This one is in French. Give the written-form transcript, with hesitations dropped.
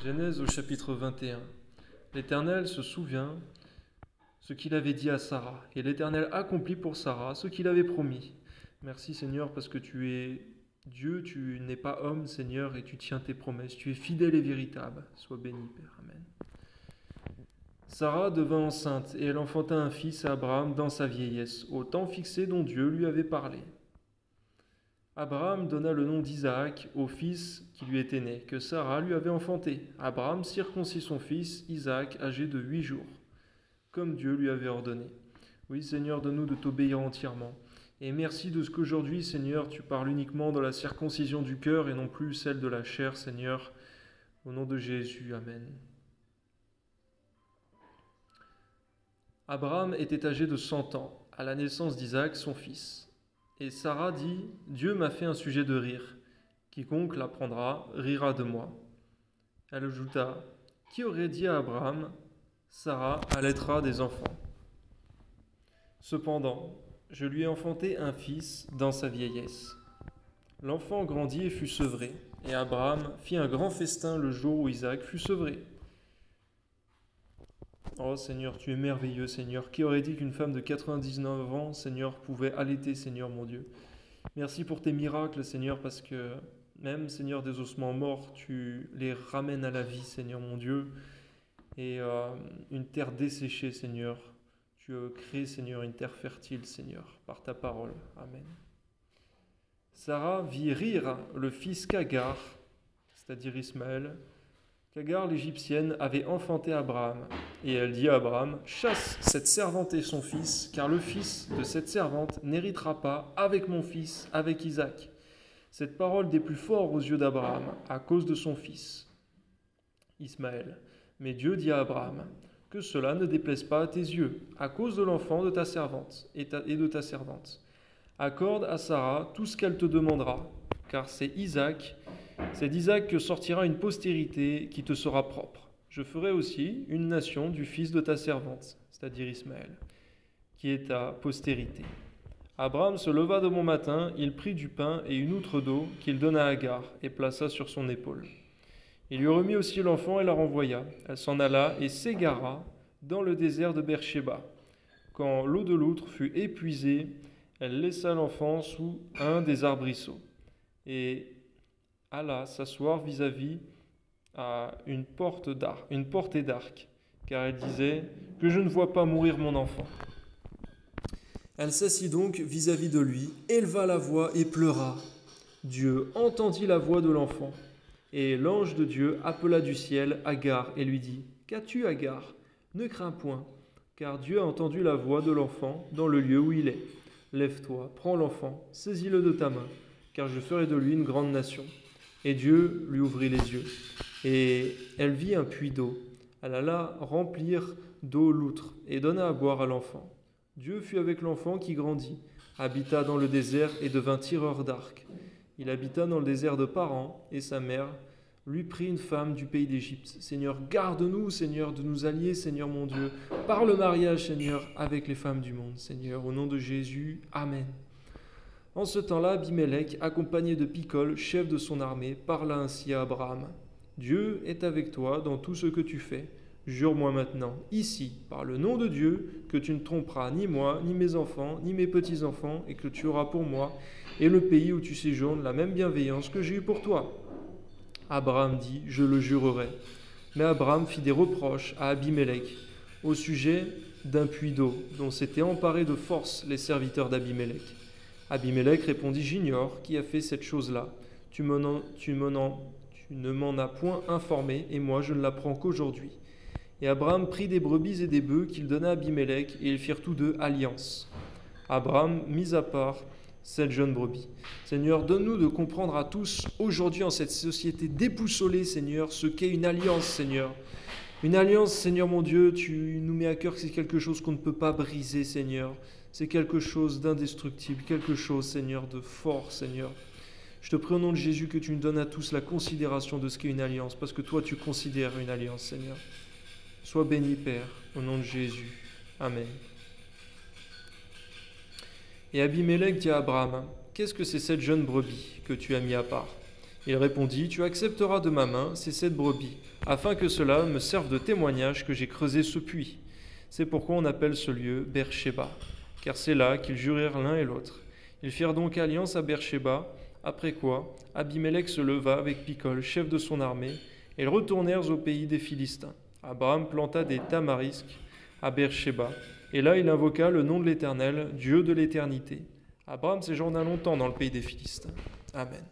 Genèse au chapitre 21. L'Éternel se souvient ce qu'il avait dit à Sarah, et l'Éternel accomplit pour Sarah ce qu'il avait promis. Merci Seigneur parce que tu es Dieu, tu n'es pas homme Seigneur, et tu tiens tes promesses. Tu es fidèle et véritable. Sois béni Père. Amen. Sarah devint enceinte et elle enfanta un fils à Abraham dans sa vieillesse, au temps fixé dont Dieu lui avait parlé. Abraham donna le nom d'Isaac au fils qui lui était né, que Sarah lui avait enfanté. Abraham circoncit son fils Isaac, âgé de 8 jours, comme Dieu lui avait ordonné. Oui, Seigneur, donne-nous de t'obéir entièrement. Et merci de ce qu'aujourd'hui, Seigneur, tu parles uniquement de la circoncision du cœur et non plus celle de la chair, Seigneur. Au nom de Jésus, Amen. Abraham était âgé de 100 ans, à la naissance d'Isaac, son fils. Et Sarah dit, « Dieu m'a fait un sujet de rire. Quiconque l'apprendra rira de moi. » Elle ajouta, « Qui aurait dit à Abraham, Sarah allaitera des enfants. Cependant, je lui ai enfanté un fils dans sa vieillesse. L'enfant grandit et fut sevré, et Abraham fit un grand festin le jour où Isaac fut sevré. Oh Seigneur, tu es merveilleux, Seigneur. Qui aurait dit qu'une femme de 99 ans, Seigneur, pouvait allaiter, Seigneur mon Dieu. Merci pour tes miracles, Seigneur, parce que même, Seigneur, des ossements morts, tu les ramènes à la vie, Seigneur mon Dieu. Et une terre desséchée, Seigneur, tu crées, Seigneur, une terre fertile, Seigneur, par ta parole. Amen. Sarah vit rire le fils qu'Agar, c'est-à-dire Ismaël, qu'Agar l'Égyptienne avait enfanté Abraham. Et elle dit à Abraham, « Chasse cette servante et son fils, car le fils de cette servante n'héritera pas avec mon fils, avec Isaac. » Cette parole des plus forts aux yeux d'Abraham, à cause de son fils, Ismaël. Mais Dieu dit à Abraham, « Que cela ne déplaise pas à tes yeux, à cause de l'enfant de ta servante et de ta servante. Accorde à Sarah tout ce qu'elle te demandera, car c'est d'Isaac que sortira une postérité qui te sera propre. Je ferai aussi une nation du fils de ta servante, c'est-à-dire Ismaël, qui est ta postérité. » Abraham se leva de bon matin, il prit du pain et une outre d'eau qu'il donna à Agar et plaça sur son épaule. Il lui remit aussi l'enfant et la renvoya. Elle s'en alla et s'égara dans le désert de Beersheba. Quand l'eau de l'outre fut épuisée, elle laissa l'enfant sous un des arbrisseaux et alla s'asseoir vis-à-vis à une portée d'arc, car elle disait « Que je ne vois pas mourir mon enfant. » Elle s'assit donc vis-à-vis de lui, éleva la voix et pleura. Dieu entendit la voix de l'enfant, et l'ange de Dieu appela du ciel Agar et lui dit « Qu'as-tu, Agar? Ne crains point, car Dieu a entendu la voix de l'enfant dans le lieu où il est. Lève-toi, prends l'enfant, saisis-le de ta main, car je ferai de lui une grande nation. » Et Dieu lui ouvrit les yeux, et elle vit un puits d'eau. Elle alla remplir d'eau l'outre, et donna à boire à l'enfant. Dieu fut avec l'enfant qui grandit, habita dans le désert et devint tireur d'arc. Il habita dans le désert de Paran, et sa mère lui prit une femme du pays d'Égypte. Seigneur, garde-nous, Seigneur, de nous allier, Seigneur mon Dieu, par le mariage, Seigneur, avec les femmes du monde. Seigneur, au nom de Jésus, Amen. En ce temps-là, Abimelech, accompagné de Picol, chef de son armée, parla ainsi à Abraham. « Dieu est avec toi dans tout ce que tu fais. Jure-moi maintenant, ici, par le nom de Dieu, que tu ne tromperas ni moi, ni mes enfants, ni mes petits-enfants, et que tu auras pour moi et le pays où tu séjournes la même bienveillance que j'ai eue pour toi. » Abraham dit, « Je le jurerai. » Mais Abraham fit des reproches à Abimelech au sujet d'un puits d'eau dont s'étaient emparés de force les serviteurs d'Abimelech. Abimelech répondit, « J'ignore qui a fait cette chose-là. Tu ne m'en as point informé, et moi je ne l'apprends qu'aujourd'hui. » Et Abraham prit des brebis et des bœufs qu'il donna à Abimelech, et ils firent tous deux alliance. Abraham mis à part cette jeune brebis. Seigneur, donne-nous de comprendre à tous, aujourd'hui en cette société déboussolée, Seigneur, ce qu'est une alliance, Seigneur. Une alliance, Seigneur mon Dieu, tu nous mets à cœur que c'est quelque chose qu'on ne peut pas briser, Seigneur. C'est quelque chose d'indestructible, quelque chose, Seigneur, de fort, Seigneur. Je te prie au nom de Jésus que tu nous donnes à tous la considération de ce qu'est une alliance, parce que toi, tu considères une alliance, Seigneur. Sois béni, Père, au nom de Jésus. Amen. Et Abimelech dit à Abraham, « Qu'est-ce que c'est cette jeune brebis que tu as mis à part ?» Il répondit, « Tu accepteras de ma main ces 7 brebis. afin que cela me serve de témoignage que j'ai creusé ce puits. C'est pourquoi on appelle ce lieu Beersheba, car c'est là qu'ils jurèrent l'un et l'autre. Ils firent donc alliance à Beersheba, après quoi Abimélec se leva avec Picol, chef de son armée, et ils retournèrent au pays des Philistins. Abraham planta des tamarisques à Beersheba, et là il invoqua le nom de l'Éternel, Dieu de l'éternité. Abraham séjourna longtemps dans le pays des Philistins. Amen.